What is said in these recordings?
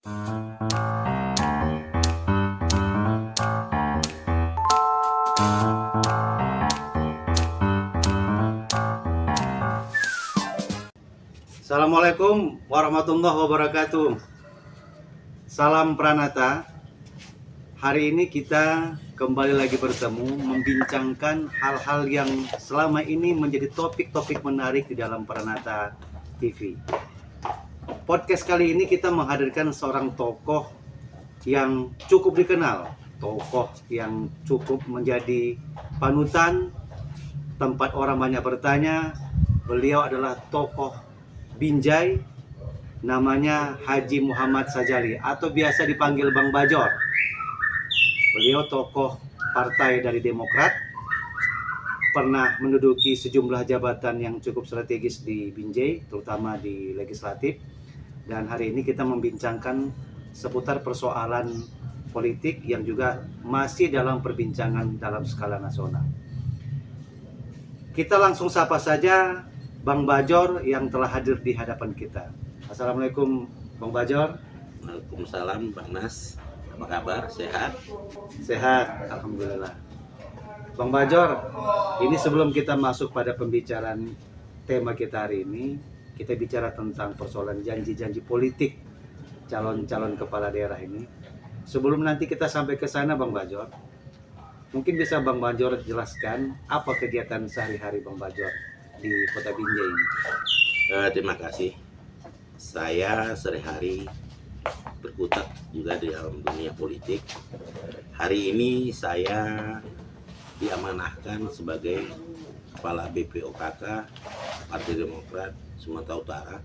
Assalamualaikum warahmatullahi wabarakatuh. Salam Pranata. Hari ini kita kembali lagi bertemu membincangkan hal-hal yang selama ini menjadi topik-topik menarik di dalam Pranata TV. Podcast kali ini kita menghadirkan seorang tokoh yang cukup dikenal, tokoh yang cukup menjadi panutan, tempat orang banyak bertanya. Beliau adalah tokoh Binjai, namanya Haji Muhammad Sajali atau biasa dipanggil Bang Bajor. Beliau tokoh partai dari Demokrat, pernah menduduki sejumlah jabatan yang cukup strategis di Binjai, terutama di legislatif. Dan hari ini kita membincangkan seputar persoalan politik yang juga masih dalam perbincangan dalam skala nasional. Kita langsung sapa saja Bang Bajor yang telah hadir di hadapan kita. Assalamualaikum Bang Bajor. Waalaikumsalam Bang Nas. Apa kabar? Sehat? Sehat, alhamdulillah. Bang Bajor, ini sebelum kita masuk pada pembicaraan tema kita hari ini, kita bicara tentang persoalan janji-janji politik calon-calon kepala daerah ini. Sebelum nanti kita sampai ke sana Bang Bajor, mungkin bisa Bang Bajor jelaskan apa kegiatan sehari-hari Bang Bajor di Kota Binjai ini. Terima kasih. Saya sehari-hari berkutat juga di dalam dunia politik. Hari ini saya diamanahkan sebagai Kepala BPOKK Partai Demokrat Sumatera Utara.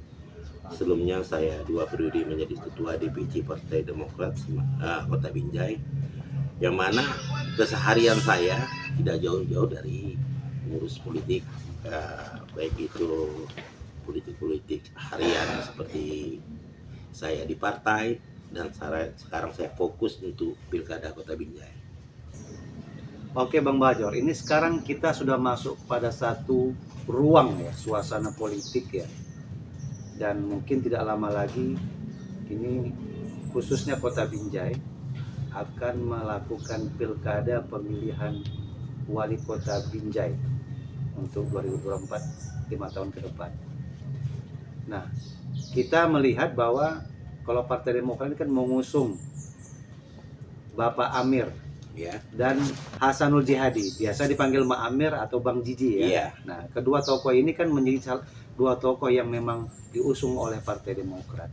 Sebelumnya saya 2 periode menjadi Ketua DPC Partai Demokrat Kota Binjai, yang mana keseharian saya tidak jauh-jauh dari mengurus politik, baik itu politik harian seperti saya di partai, dan sekarang saya fokus untuk Pilkada Kota Binjai. Oke Bang Bajor, ini sekarang kita sudah masuk pada satu ruang ya, suasana politik ya. Dan mungkin tidak lama lagi ini khususnya Kota Binjai akan melakukan pilkada pemilihan wali kota Binjai untuk 2024, 5 tahun ke depan. Nah, kita melihat bahwa kalau Partai Demokrat ini kan mengusung Bapak Amir Ya, dan Hasanul Jihadi, biasa dipanggil Mak Amir atau Bang Jiji ya. Iya. Nah, kedua tokoh ini kan menjadi dua tokoh yang memang diusung oleh Partai Demokrat.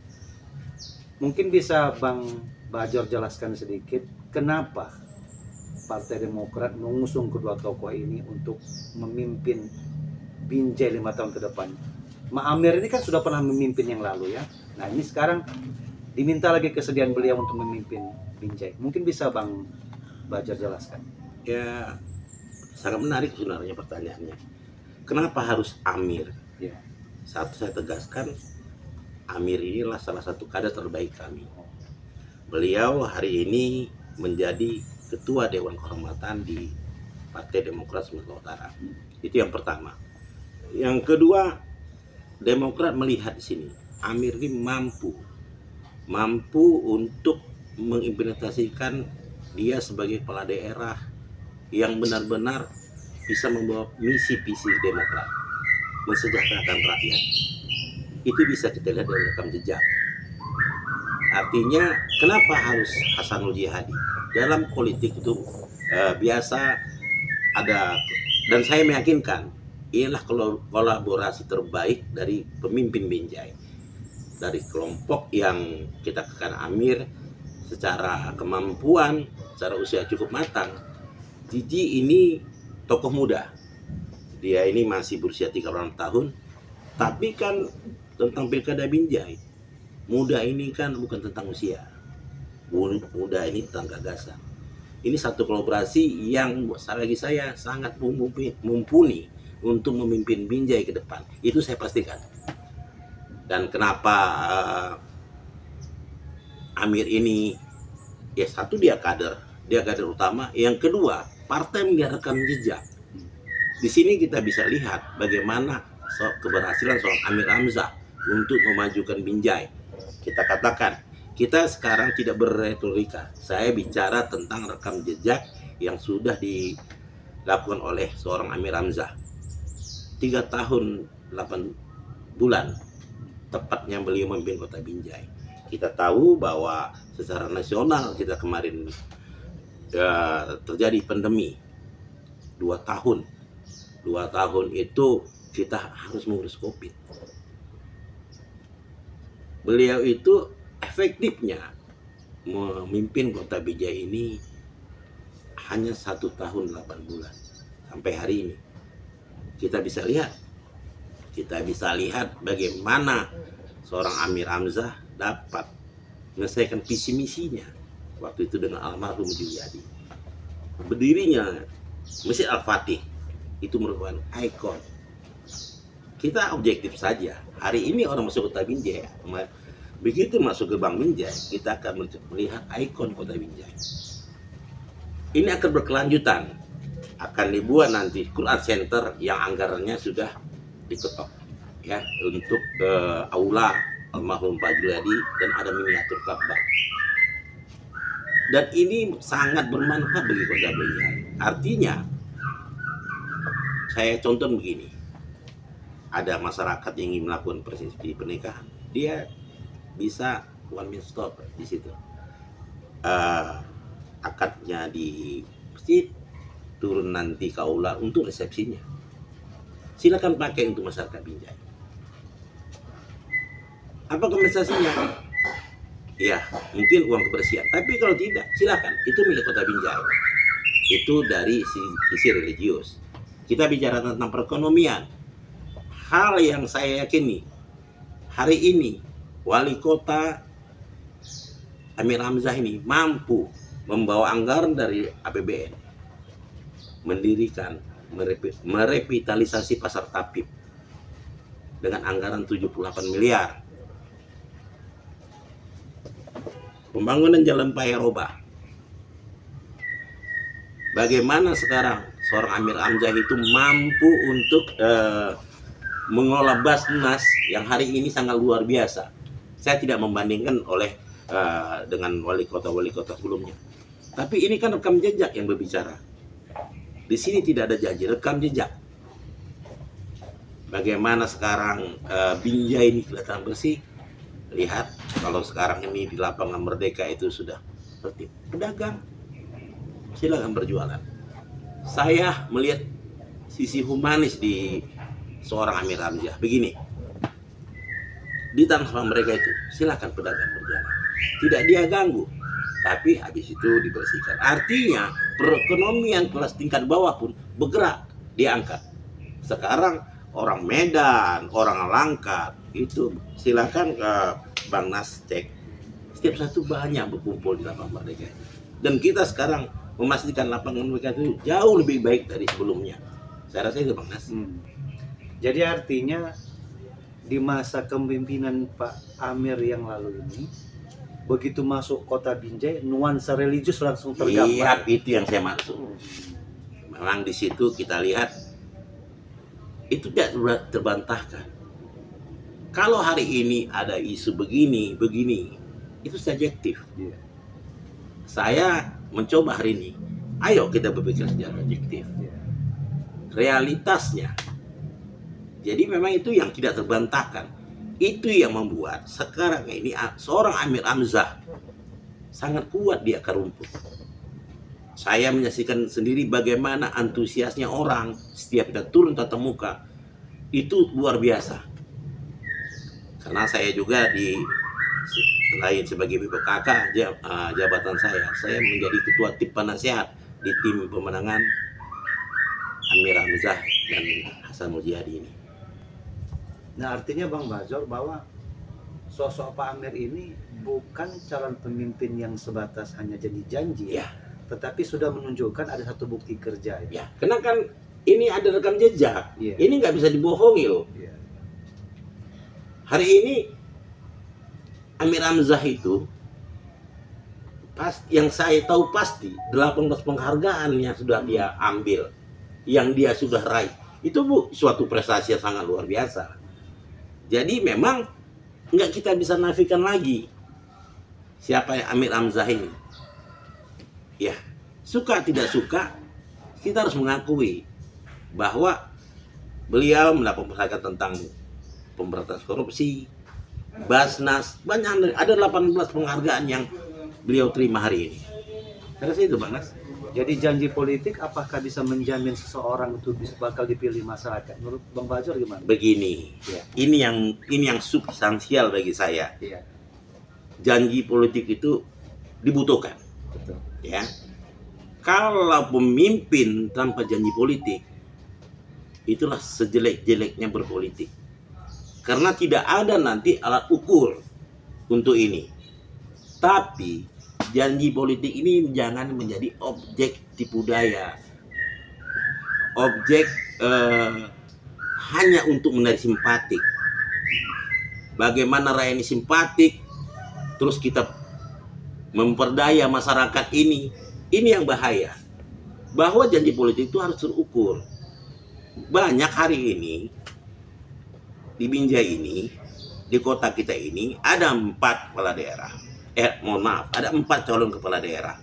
Mungkin bisa Bang Bajor jelaskan sedikit kenapa Partai Demokrat mengusung kedua tokoh ini untuk memimpin Binjai 5 tahun ke depan. Mak Amir ini kan sudah pernah memimpin yang lalu ya. Nah, ini sekarang diminta lagi kesediaan beliau untuk memimpin Binjai. Mungkin bisa Bang Bajor jelaskan. ya sangat menarik sebenarnya pertanyaannya. Kenapa harus Amir? Ya. Satu, saya tegaskan, Amir inilah salah satu kader terbaik kami. Beliau hari ini menjadi Ketua Dewan Kehormatan di Partai Demokrat Sumatera Utara. Itu yang pertama. Yang kedua, Demokrat melihat di sini Amir ini mampu untuk mengimplementasikan dia sebagai kepala daerah yang benar-benar bisa membawa misi visi Demokrat, mensejahterakan rakyat. Itu bisa kita lihat dari rekam jejak. Artinya, kenapa harus Hasanul Jihadi? Dalam politik itu biasa ada, dan saya meyakinkan inilah kolaborasi terbaik dari pemimpin Binjai. Dari kelompok yang kita katakan Amir secara kemampuan, secara usia cukup matang. Jiji ini tokoh muda. Dia ini masih berusia 36 tahun, tapi kan tentang Pilkada Binjai, muda ini kan bukan tentang usia. Muda ini tentang gagasan. Ini satu kolaborasi yang bagi saya sangat mumpuni untuk memimpin Binjai ke depan. Itu saya pastikan. Dan kenapa Amir ini, ya satu dia kader utama. Yang kedua, partai meninggalkan jejak. Di sini kita bisa lihat bagaimana keberhasilan seorang Amir Hamzah untuk memajukan Binjai. Kita katakan kita sekarang tidak berretorika. Saya bicara tentang rekam jejak yang sudah dilakukan oleh seorang Amir Hamzah. 3 tahun 8 bulan tepatnya beliau memimpin Kota Binjai. Kita tahu bahwa secara nasional kita kemarin terjadi pandemi 2 tahun. 2 tahun itu kita harus mengurus COVID. Beliau itu efektifnya memimpin Kota Binjai ini hanya 1 tahun 8 bulan sampai hari ini. Kita bisa lihat bagaimana seorang Amir Hamzah dapat menyelesaikan visi misinya waktu itu dengan almarhum Juliadi. Berdirinya Masjid Al-Fatih itu merupakan ikon. Kita objektif saja. Hari ini orang masuk Kota Binjai, begitu masuk ke Bank Binjai, kita akan melihat ikon Kota Binjai. Ini akan berkelanjutan, akan dibuat nanti Quran Center yang anggarannya sudah diketok ya untuk aula almarhum Pak Juliadi dan ada miniatur Ka'bah. Dan ini sangat bermanfaat bagi Kota Binjai. Artinya, saya contoh begini, ada masyarakat yang ingin melakukan prosesi pernikahan, dia bisa one man stop di situ. Akadnya di masjid, turun nanti ke aula untuk resepsinya. Silakan pakai untuk masyarakat Binjai. Apa kompensasinya? Ya, mungkin uang kebersihan. Tapi kalau tidak, silakan. Itu milik Kota Binjai. Itu dari sisi religius. Kita bicara tentang perekonomian. Hal yang saya yakini, hari ini wali kota Amir Hamzah ini mampu membawa anggaran dari APBN, mendirikan, merevitalisasi pasar Tapip dengan anggaran 78 miliar. Pembangunan jalan Paya Roba. Bagaimana sekarang seorang Amir Hamzah itu mampu untuk mengelola Basnas yang hari ini sangat luar biasa. Saya tidak membandingkan dengan wali kota sebelumnya. Tapi ini kan rekam jejak yang berbicara. Di sini tidak ada janji, rekam jejak. Bagaimana sekarang Binjai ini kelihatan bersih. Lihat kalau sekarang ini di lapangan Merdeka itu sudah tertib. Pedagang silakan berjualan. Saya melihat sisi humanis di seorang Amir Hamzah. Begini, di tanah mereka itu silakan pedagang berjalan. Tidak dia ganggu, tapi habis itu dibersihkan. Artinya perekonomian kelas tingkat bawah pun bergerak, diangkat. Sekarang orang Medan, orang Langkat itu silakan ke Bang Nas cek. Setiap satu banyak berkumpul di lapangan Merdeka. Dan kita sekarang memastikan lapangan mereka itu jauh lebih baik dari sebelumnya. Saya rasa itu Bang Nas. Jadi artinya di masa kepemimpinan Pak Amir yang lalu ini, begitu masuk Kota Binjai, nuansa religius langsung tergambar. Iya, itu yang saya maksud. Memang di situ kita lihat itu tidak terbantahkan. Kalau hari ini ada isu begini, itu subjektif. Iya. Saya mencoba hari ini, ayo kita berpikir secara objektif. Iya. Realitasnya. Jadi memang itu yang tidak terbantahkan. Itu yang membuat sekarang ini seorang Amir Hamzah sangat kuat di akar rumput. Saya menyaksikan sendiri bagaimana antusiasnya orang setiap kita turun tatap muka. Itu luar biasa. Karena saya juga selain sebagai BPKK jabatan saya menjadi ketua tim penasehat di tim pemenangan Amir Hamzah dan Hasan Mujahdi ini. Nah artinya Bang Bajor bahwa sosok Pak Amir ini bukan calon pemimpin yang sebatas hanya janji-janji, Ya. tetapi sudah menunjukkan ada satu bukti kerja. Ya, karena kan ini ada rekam jejak. Iya. Ini nggak bisa dibohongi loh. Iya. Hari ini Amir Hamzah itu yang saya tahu pasti 18 penghargaan yang sudah dia ambil, yang dia sudah raih. Itu suatu prestasi yang sangat luar biasa. Jadi memang nggak kita bisa nafikan lagi. siapa yang Amir Hamzah ini. Ya, suka tidak suka, kita harus mengakui bahwa beliau mendapat penghargaan tentang pemberantasan korupsi, Basnas, banyak, ada 18 penghargaan yang beliau terima hari ini. Saya rasa itu, Bang Nas. Jadi janji politik apakah bisa menjamin seseorang itu bisa bakal dipilih masyarakat? Menurut Bang Bajor gimana? Begini, Iya. ini yang substansial bagi saya. Iya, Janji politik itu dibutuhkan, betul. ya. Kalau pemimpin tanpa janji politik, itulah sejelek-jeleknya berpolitik. Karena tidak ada nanti alat ukur untuk ini. Tapi janji politik ini jangan menjadi objek tipu daya, objek hanya untuk menarik simpatik. Bagaimana rakyat ini simpatik, terus kita memperdaya masyarakat ini yang bahaya. Bahwa janji politik itu harus terukur. Banyak hari ini di Binjai ini, di kota kita ini ada 4 kepala daerah. Ada 4 calon kepala daerah.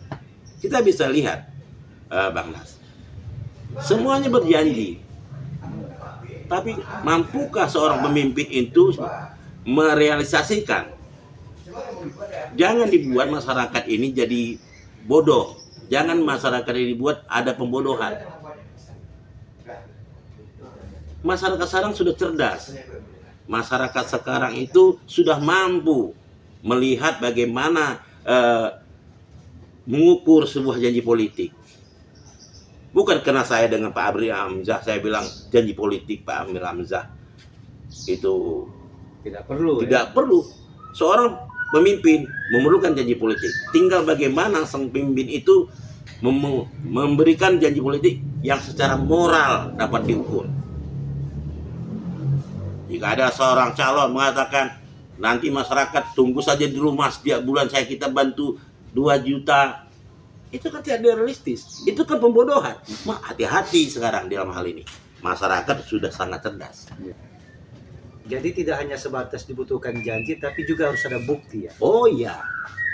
Kita bisa lihat, Bang Nas, semuanya berjanji. Tapi mampukah seorang pemimpin itu merealisasikan? Jangan dibuat masyarakat ini jadi bodoh. Jangan masyarakat ini dibuat ada pembodohan. Masyarakat sekarang sudah cerdas. Masyarakat sekarang itu sudah mampu melihat bagaimana mengukur sebuah janji politik. Bukan karena saya dengan Pak Amir Hamzah, saya bilang janji politik Pak Amir Hamzah itu Tidak perlu. tidak perlu. Seorang pemimpin memerlukan janji politik. Tinggal bagaimana sang pemimpin itu memberikan janji politik yang secara moral dapat diukur. Jika ada seorang calon mengatakan nanti masyarakat tunggu saja di rumah setiap bulan kita bantu 2 juta, itu kan tidak realistis. Itu kan pembodohan. Hati-hati sekarang dalam hal ini. Masyarakat sudah sangat cerdas. Jadi tidak hanya sebatas dibutuhkan janji, tapi juga harus ada bukti ya. Oh iya,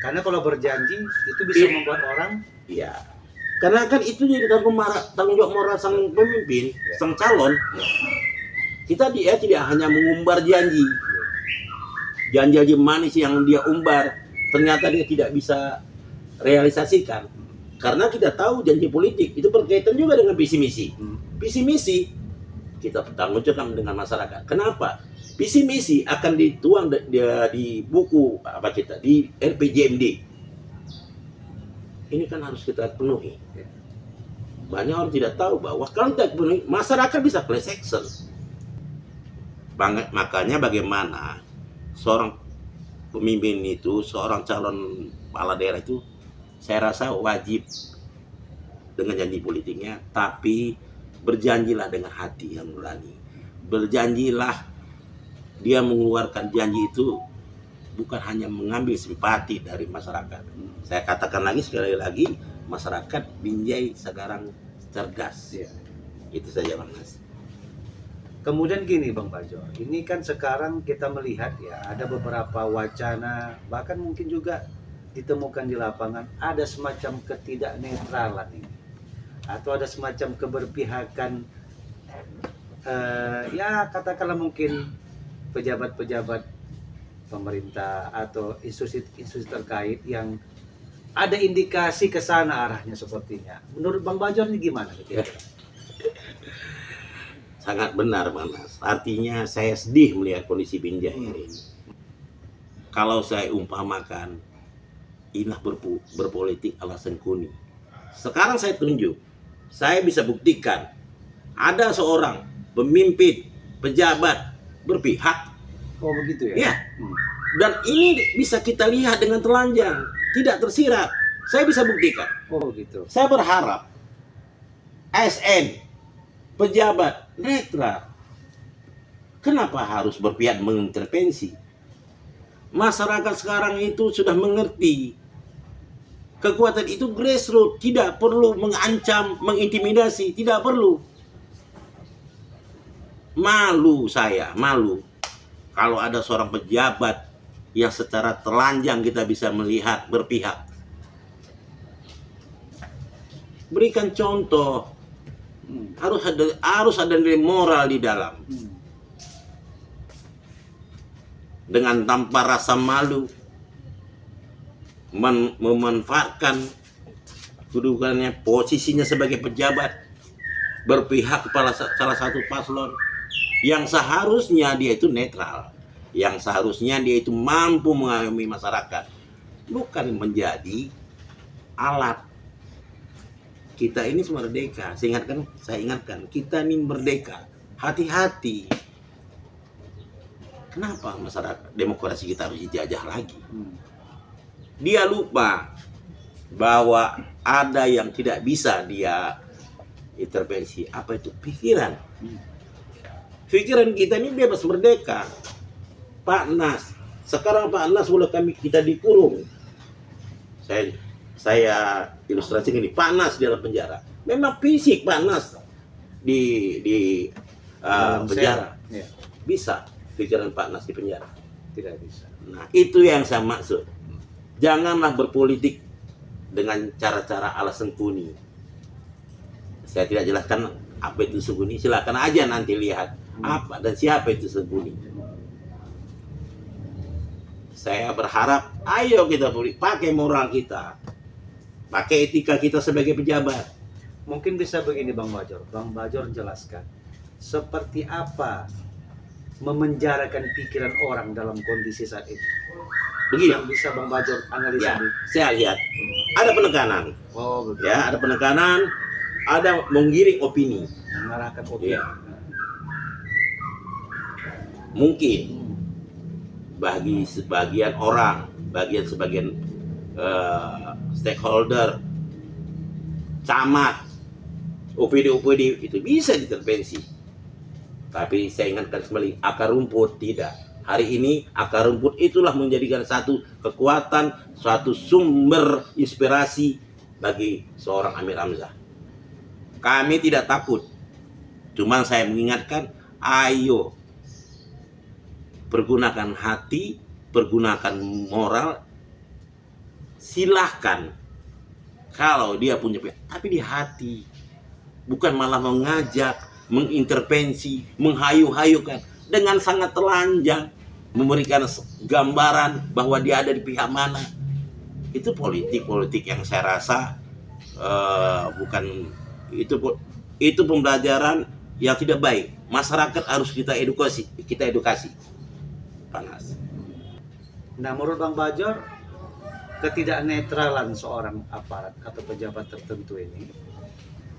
Karena kalau berjanji itu bisa membuat orang iya. Karena kan itu jadi tanggung jawab moral sang pemimpin, sang calon. Kita tidak hanya mengumbar janji. Janji manis yang dia umbar, ternyata dia tidak bisa realisasikan. Karena kita tahu janji politik itu berkaitan juga dengan visi misi. Visi misi kita pertanggungjawabkan dengan masyarakat. Kenapa? Visi misi akan dituang di buku di RPJMD. Ini kan harus kita penuhi. Banyak orang tidak tahu bahwa kalau tidak penuhi, masyarakat bisa class action. Makanya bagaimana seorang pemimpin itu, seorang calon kepala daerah itu, saya rasa wajib dengan janji politiknya, tapi berjanjilah dengan hati yang nurani. Berjanjilah dia mengeluarkan janji itu bukan hanya mengambil simpati dari masyarakat. Saya katakan sekali lagi, masyarakat Binjai sekarang cerdas. ya. Itu saja, Bang Nas. Kemudian gini Bang Bajor, ini kan sekarang kita melihat ya ada beberapa wacana, bahkan mungkin juga ditemukan di lapangan ada semacam ketidaknetralan ini, atau ada semacam keberpihakan, ya katakanlah mungkin pejabat-pejabat pemerintah atau institusi terkait yang ada indikasi ke sana arahnya sepertinya. Menurut Bang Bajor ini gimana? Sangat benar, Bang Nas. Artinya saya sedih melihat kondisi Binjai hari ini. Kalau saya umpamakan, inilah berpolitik ala Sengkuni. Sekarang saya tunjuk, saya bisa buktikan ada seorang pemimpin, pejabat berpihak. Oh begitu ya? Ya. Dan ini bisa kita lihat dengan telanjang, tidak tersirat. Saya bisa buktikan. Oh gitu. Saya berharap ASN, pejabat netral. Kenapa harus berpihak mengintervensi? Masyarakat sekarang itu sudah mengerti. Kekuatan itu grassroots, tidak perlu mengancam, mengintimidasi, tidak perlu. Malu saya, malu kalau ada seorang pejabat yang secara telanjang kita bisa melihat berpihak. Berikan contoh. Harus ada nilai moral di dalam. Dengan tanpa rasa malu memanfaatkan kedudukannya, posisinya sebagai pejabat, berpihak kepada salah satu paslon yang seharusnya dia itu netral, yang seharusnya dia itu mampu mengayomi masyarakat, bukan menjadi alat. Kita ini merdeka. Saya ingatkan, kita ini merdeka. Hati-hati. Kenapa masyarakat demokrasi kita harus dijajah lagi? Dia lupa bahwa ada yang tidak bisa dia intervensi. Apa itu? Pikiran. Pikiran kita ini bebas merdeka. Pak Nas. Sekarang Pak Nas boleh kita dikurung. Saya ilustrasikan ini. Pak Nas di dalam penjara. Memang fisik Pak Nas di penjara. Ya. Bisa pikiran Pak Nas di penjara? Tidak bisa. Nah, itu yang saya maksud. Janganlah berpolitik dengan cara-cara ala sembunyi. Saya tidak jelaskan apa itu sembunyi. Silakan aja nanti lihat apa dan siapa itu sembunyi. Saya berharap, ayo kita pakai moral kita, pakai etika kita sebagai pejabat. Mungkin bisa begini Bang Bajor. Bang Bajor jelaskan seperti apa memenjarakan pikiran orang dalam kondisi saat ini. Begini. Yang bisa Bang Bajor analisa. Ya, saya lihat ada penekanan. Oh, betul. Ya, ada penekanan, ada menggiring opini. Mengarahkan opini. Ya. Mungkin bagi sebagian orang, sebagian stakeholder, camat, OPD itu bisa diintervensi. Tapi saya ingatkan kembali, akar rumput tidak. Hari ini akar rumput itulah menjadikan satu kekuatan, suatu sumber inspirasi bagi seorang Amir Hamzah. Kami tidak takut. Cuman saya mengingatkan, ayo pergunakan hati, pergunakan moral. Silahkan kalau dia punya pihak, tapi di hati. Bukan malah mengajak, mengintervensi, menghayu-hayukan dengan sangat telanjang, memberikan gambaran bahwa dia ada di pihak mana. Itu politik yang saya rasa bukan itu pembelajaran yang tidak baik. Masyarakat harus kita edukasi. Panas. Nah, menurut Bang Bajor, ketidaknetralan seorang aparat atau pejabat tertentu ini,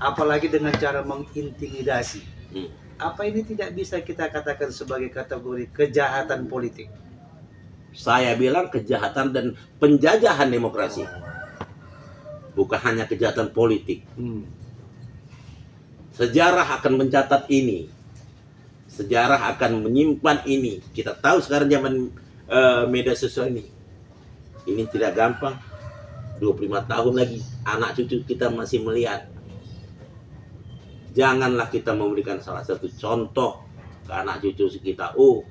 apalagi dengan cara mengintimidasi, apa ini tidak bisa kita katakan sebagai kategori kejahatan politik? Saya bilang kejahatan dan penjajahan demokrasi, bukan hanya kejahatan politik. Sejarah akan mencatat ini, sejarah akan menyimpan ini. Kita tahu sekarang zaman media sosial ini tidak gampang. 25 tahun lagi anak cucu kita masih melihat. Janganlah kita memberikan salah satu contoh ke anak cucu kita. Oh,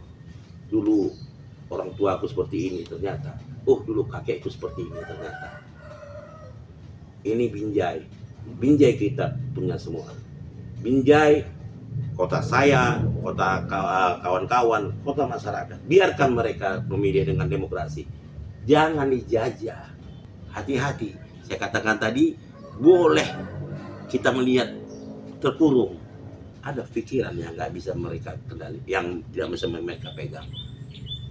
dulu orang tua aku seperti ini ternyata. Oh, dulu kakekku seperti ini ternyata. Ini Binjai kita punya semua. Binjai kota saya, kota kawan-kawan, kota masyarakat. Biarkan mereka memilih dengan demokrasi. Jangan dijajah. Hati-hati. Saya katakan tadi, boleh kita melihat terkurung. Ada pikiran yang nggak bisa mereka kendali, yang tidak bisa mereka pegang.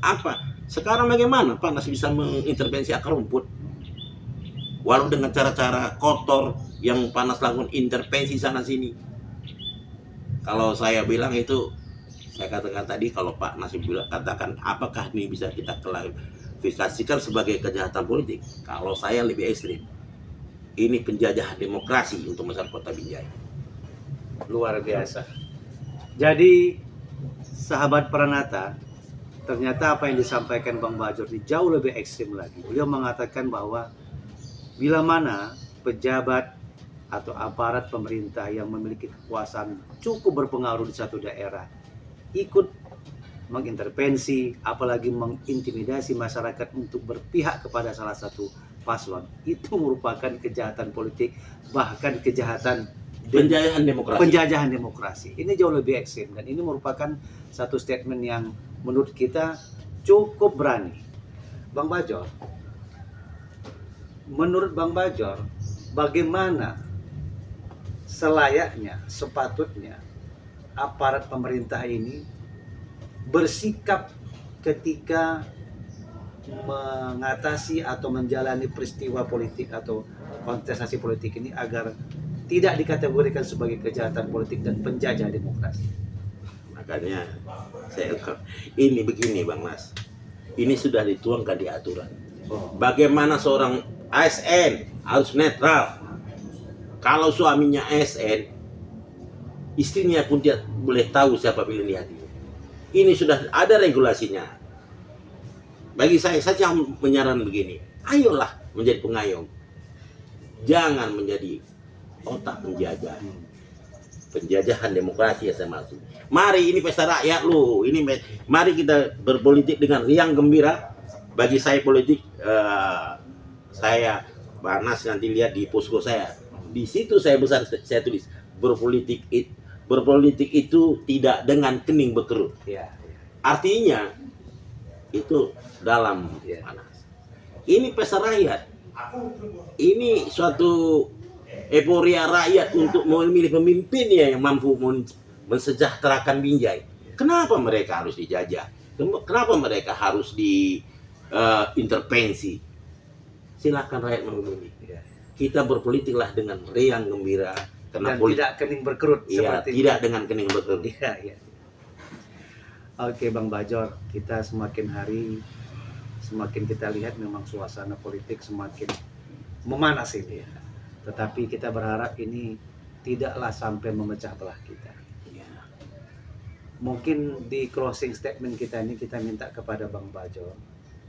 Apa? Sekarang bagaimana Pak Nas bisa mengintervensi akar rumput? Walau dengan cara-cara kotor yang Panas lakukan intervensi sana sini. Kalau saya bilang itu, saya katakan tadi, kalau Pak Nas bilang katakan apakah ini bisa kita klarifikasikan sebagai kejahatan politik? Kalau saya lebih ekstrim, ini penjajahan demokrasi untuk masyarakat Kota Binjai. Luar biasa. Jadi sahabat Pranata, ternyata apa yang disampaikan Bang Bajor ini jauh lebih ekstrim lagi. Beliau mengatakan bahwa bila mana pejabat atau aparat pemerintah yang memiliki kekuasaan cukup berpengaruh di satu daerah ikut mengintervensi, apalagi mengintimidasi masyarakat untuk berpihak kepada salah satu paslon. Itu merupakan kejahatan politik, bahkan kejahatan penjajahan demokrasi. Ini jauh lebih ekstrim, dan ini merupakan satu statement yang menurut kita cukup berani. Bang Bajor, menurut Bang Bajor, bagaimana selayaknya, sepatutnya aparat pemerintah ini bersikap ketika mengatasi atau menjalani peristiwa politik atau kontestasi politik ini agar tidak dikategorikan sebagai kejahatan politik dan penjajah demokrasi? Makanya ini begini Bang Mas, ini sudah dituangkan di aturan. Bagaimana seorang ASN harus netral. Kalau suaminya ASN, istrinya pun tidak boleh tahu siapa pilihan di hatinya. Ini sudah ada regulasinya. Bagi saya menyarankan begini, ayolah menjadi pengayom. Jangan menjadi otak penjajah. Penjajahan demokrasi ya saya maksud. Mari ini pesta rakyat loh. Mari kita berpolitik dengan riang gembira. Bagi saya politik, saya Banas nanti lihat di posko saya. Di situ saya tulis berpolitik itu tidak dengan kening berkerut. Ya. Artinya itu dalam panas. Ini pesta rakyat. Ini suatu euforia rakyat untuk memilih pemimpin yang mampu mensejahterakan Binjai. Kenapa mereka harus dijajah? Kenapa mereka harus diintervensi? Silakan rakyat memilih. Kita berpolitiklah dengan riang gembira. Dan tidak kening berkerut. Iya, tidak dengan kening berkerut. Iya. Oke Bang Bajor, kita semakin hari semakin kita lihat memang suasana politik semakin memanas ini. Tetapi kita berharap ini tidaklah sampai memecah belah kita. Mungkin di closing statement kita ini kita minta kepada Bang Bajor,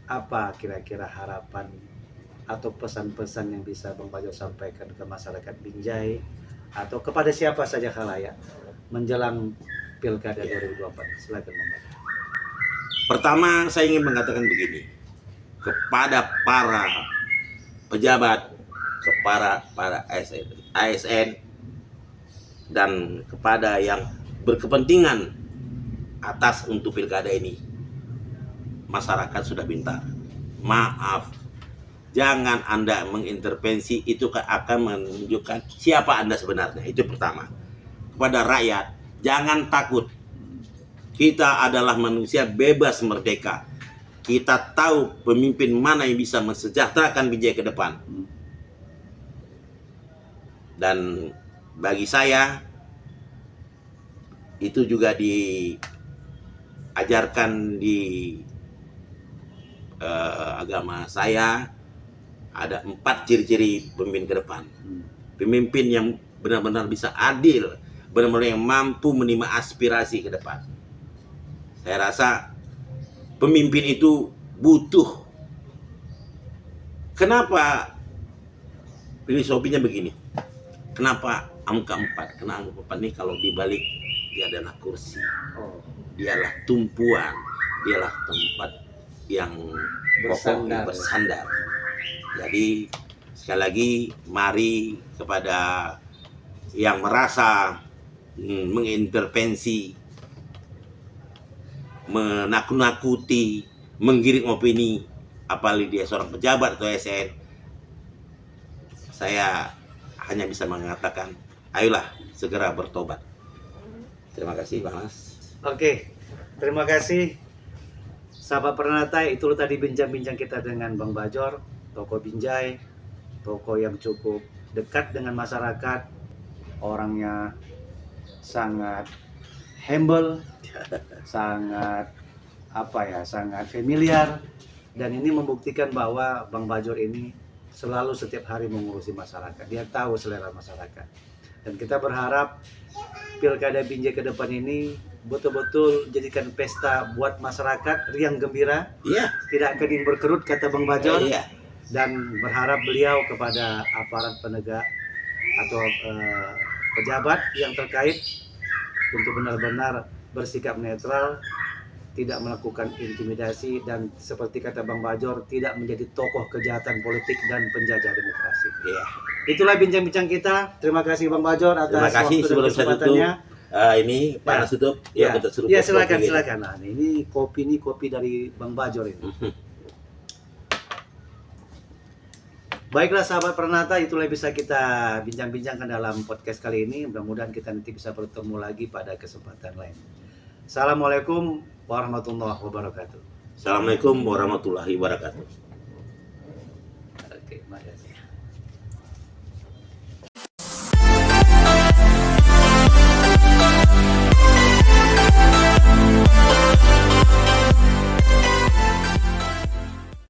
apa kira-kira harapan atau pesan-pesan yang bisa Bang Bajor sampaikan ke masyarakat Binjai atau kepada siapa saja khalayak menjelang Pilkada 2024. Silakan Bang Bajor. Pertama saya ingin mengatakan begini kepada para pejabat, kepada para ASN dan kepada yang berkepentingan atas untuk pilkada ini. Masyarakat sudah pintar. Maaf, jangan Anda mengintervensi, itu akan menunjukkan siapa Anda sebenarnya. Itu pertama. Kepada rakyat, jangan takut. Kita adalah manusia bebas merdeka. Kita tahu pemimpin mana yang bisa mensejahterakan Binjai ke depan. Dan bagi saya itu juga diajarkan di agama saya, ada 4 ciri-ciri pemimpin ke depan. Pemimpin yang benar-benar bisa adil, benar-benar yang mampu menerima aspirasi ke depan. Saya rasa pemimpin itu butuh. Kenapa filosofinya begini? Kenapa angka 4? Karena angka 4 ini kalau dibalik dia adalah kursi. Dialah tumpuan, dialah tempat yang bersandar. Jadi sekali lagi mari kepada yang merasa mengintervensi, menakut-nakuti, menggiring opini, apalagi dia seorang pejabat atau ASN, saya hanya bisa mengatakan, ayolah segera bertobat. Terima kasih Bang Mas. Oke, terima kasih sahabat Pranata. Itu tadi bincang-bincang kita dengan Bang Bajor, tokoh Binjai, tokoh yang cukup dekat dengan masyarakat, orangnya sangat humble, sangat sangat familiar, dan ini membuktikan bahwa Bang Bajor ini selalu setiap hari mengurusi masyarakat. Dia tahu selera masyarakat, dan kita berharap Pilkada Binjai ke depan ini betul-betul jadikan pesta buat masyarakat, riang gembira, tidak kening berkerut kata Bang Bajor, dan berharap beliau kepada aparat penegak atau pejabat yang terkait untuk benar-benar bersikap netral tidak melakukan intimidasi, dan seperti kata Bang Bajor, tidak menjadi tokoh kejahatan politik dan penjajah demokrasi. Iya. Itulah bincang-bincang kita. Terima kasih Bang Bajor atas Terima kasih. waktu dan Sebelum saya tutup, kesempatannya. ini panas tutup. Ya, Kita suruh ya kopi silakan ini. silakan. Nah, ini kopi dari Bang Bajor ini. Baiklah sahabat Pranata, itulah yang bisa kita bincang-bincangkan dalam podcast kali ini. Mudah-mudahan kita nanti bisa bertemu lagi pada kesempatan lain. Assalamualaikum warahmatullahi wabarakatuh. Assalamualaikum warahmatullahi wabarakatuh. Oke, makasih.